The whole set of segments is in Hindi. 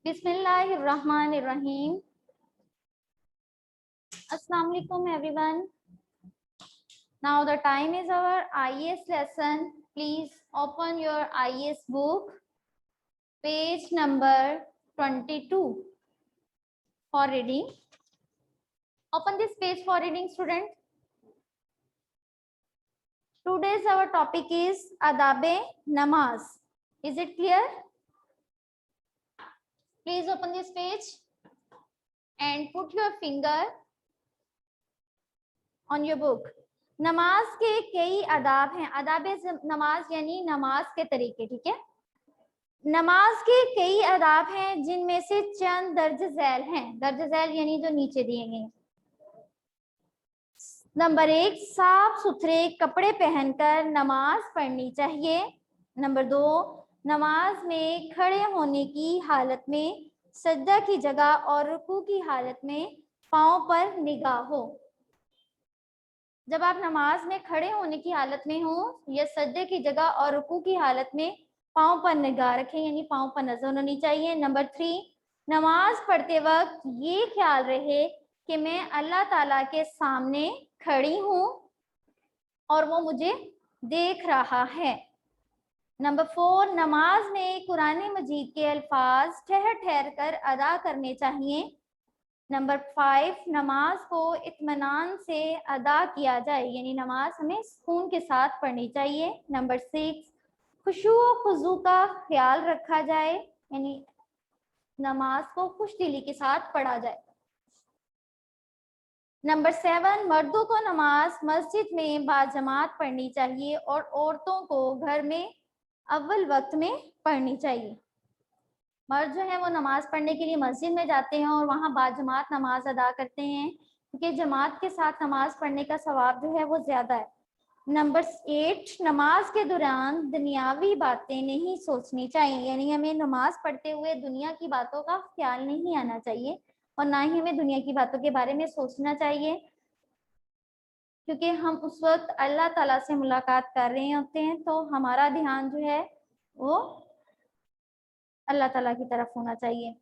बिस्मिल्लाहिर्रहमानिर्रहीम। अस्सलाम वालेकुम everyone. Now the time is our IES lesson. Please open your IES book, page number 22 for reading. Open this page for reading, student. Today's our topic is Adabe Namaz. Is it clear? Please open this page and put your finger on your book. नमाज के कई आदाब हैं। आदाब नमाज यानी नमाज के तरीके, ठीक है। नमाज के कई आदाब हैं जिनमें से चंद दर्ज झैल हैं। दर्ज झैल यानी जो नीचे दिए गए। नंबर 1, साफ सुथरे कपड़े पहनकर नमाज पढ़नी चाहिए। नंबर 2, नमाज में खड़े होने की हालत में सजदा की जगह और रुकू की हालत में पांव पर निगाह हो। जब आप नमाज में खड़े होने की हालत में हो या सजदे की जगह और रुकू की हालत में पांव पर निगाह रखें, यानी पांव पर नजर होनी चाहिए। नंबर 3, नमाज पढ़ते वक्त ये ख्याल रहे कि मैं अल्लाह ताला के सामने खड़ी हूँ और वो मुझे देख रहा है। नंबर 4, नमाज में कुरान मजीद के अल्फाज ठहर ठहर कर अदा करने चाहिए। नंबर 5, नमाज को इत्मीनान से अदा किया जाए, यानी नमाज हमें सुकून के साथ पढ़नी चाहिए। नंबर 6, खुशू खुजू का ख्याल रखा जाए, यानी नमाज को खुशदिली के साथ पढ़ा जाए। नंबर 7, मर्दों को नमाज मस्जिद में बाजमात पढ़नी चाहिए और औरतों को घर में अव्वल वक्त में पढ़नी चाहिए। मर्द जो है वो नमाज पढ़ने के लिए मस्जिद में जाते हैं और वहाँ बाजमात नमाज अदा करते हैं, क्योंकि जमात के साथ नमाज पढ़ने का सवाब जो है वो ज्यादा है। नंबर 8, नमाज के दौरान दुनियावी बातें नहीं सोचनी चाहिए, यानी हमें नमाज पढ़ते हुए दुनिया की बातों का ख्याल नहीं आना चाहिए और ना ही हमें दुनिया की बातों के बारे में सोचना चाहिए, क्योंकि हम उस वक्त अल्लाह ताला से मुलाकात कर रहे होते हैं, तो हमारा ध्यान जो है वो अल्लाह ताला की तरफ होना चाहिए।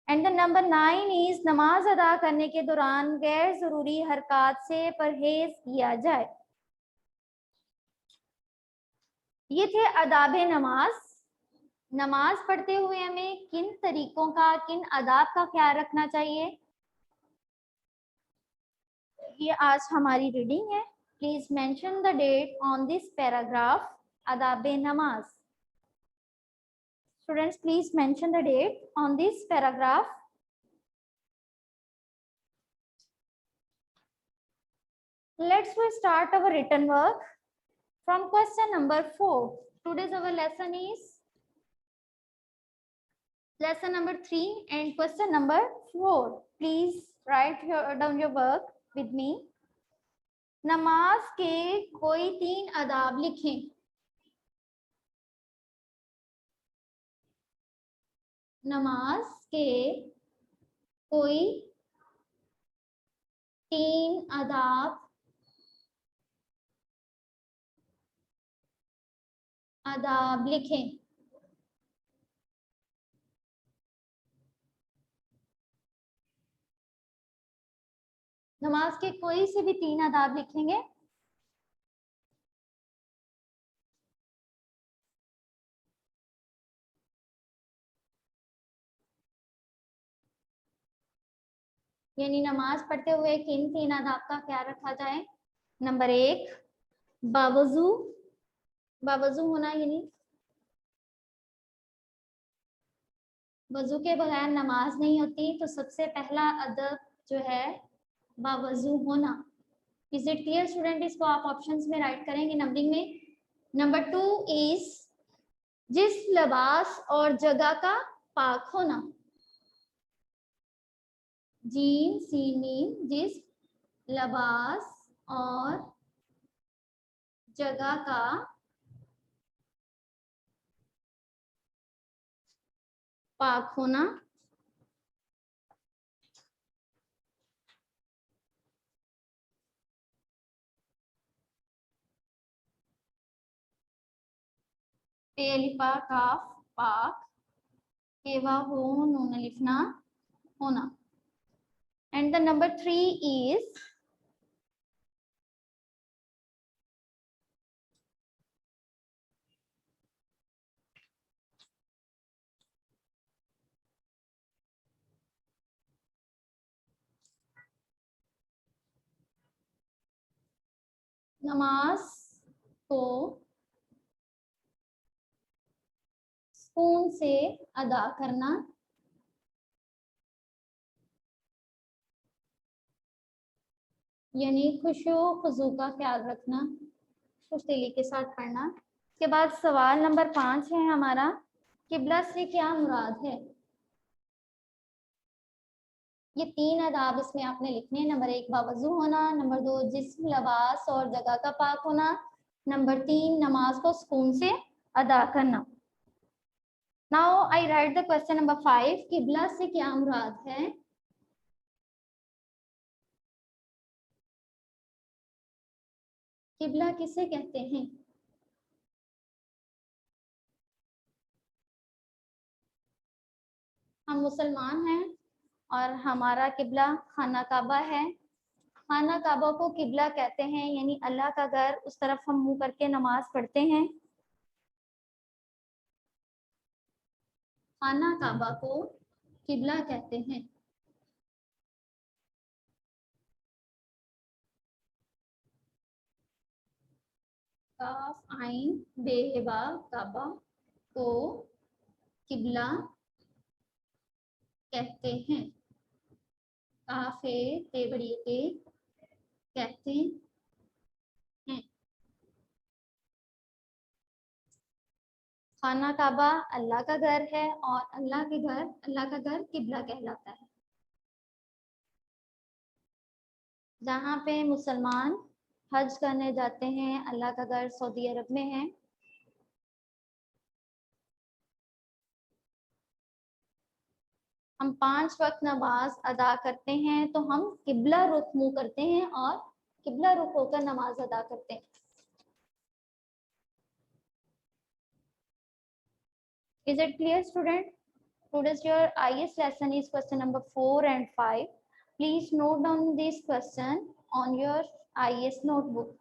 एंड द नंबर 9 इज नमाज अदा करने के दौरान गैर जरूरी हरकत से परहेज किया जाए। ये थे आदाब नमाज। नमाज पढ़ते हुए हमें किन तरीकों का, किन आदाब का ख्याल रखना चाहिए, ये आज हमारी रीडिंग है। Please mention the date on this paragraph. आदाब नमाज। Students please mention the date on this paragraph. Let's start our written work from question number 4. Today's our lesson is lesson number 3 and question number 4. Please write down your work with me. नमाज के कोई 3 आदाब लिखें। नमाज के कोई 3 आदाब लिखें। नमाज के कोई से भी 3 आदाब लिखेंगे। यानी नमाज पढ़ते हुए किन 3 आदाब का ख्याल रखा जाए। नंबर 1, बावजू। बावजू होना यानी वजू के बगैर नमाज नहीं होती, तो सबसे पहला अदब जो है बावजू होना। Is it clear student? इसको आप ऑप्शंस में राइट करेंगे नंबरिंग में। नंबर 2 इज जिस लिबास और जगह का पाक होना। जीम सीन मीम, जिस लिबास और जगह का पाक होना। पे अलिफा काफ पाक। हेवा हो नून अलिफ ना होना। And the number 3 is नमाज को सुकून से अदा करना, यानी खुशो खुजू का ख्याल रखना, खुश दिली के साथ पढ़ना। इसके बाद सवाल नंबर 5 है हमारा, किबला से क्या मुराद है। ये 3 अदाब इसमें आपने लिखने हैं। नंबर 1 बावजू होना, नंबर 2 जिस्म लिबास और जगह का पाक होना, नंबर 3 नमाज को सुकून से अदा करना। Now I right the question number 5, किबला से क्या मुराद है। किबला किसे कहते हैं। हम मुसलमान हैं और हमारा किबला खाना काबा है। खाना काबा को किबला कहते हैं, यानी अल्लाह का घर, उस तरफ हम मुंह करके नमाज पढ़ते हैं। खाना काबा को किबला कहते हैं। काफ आइन बेबा काबा को किबला कहते हैं। काफे ते बड़ी के कहते हैं। खाना काबा अल्लाह का घर है और अल्लाह का घर किबला कहलाता है। जहाँ पे मुसलमान हज करने जाते हैं, अल्लाह का घर सऊदी अरब में है। हम 5 वक्त नमाज अदा करते हैं, तो हम किबला रुख मुंह करते हैं और किबला रुख होकर नमाज अदा करते हैं। Is it clear, student? Today's your IS lesson is question number 4 and 5. Please note down this question on your IS notebook.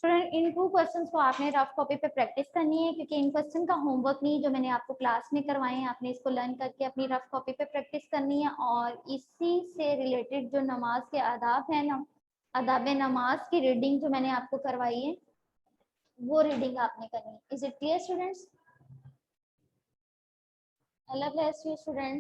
Student, in 2 questions को आपने रफ कॉपी पे प्रैक्टिस करनी है, क्योंकि इन क्वेश्चन का होमवर्क नहीं, जो मैंने आपको क्लास में करवाए हैं, आपने इसको लर्न करके अपनी रफ कॉपी पे प्रैक्टिस करनी है। और इसी से रिलेटेड जो नमाज के आदाब है ना, आदाब नमाज की रीडिंग जो मैंने आपको करवाई है, वो रीडिंग आपने करनी है। Is it clear students? Allah bless you students.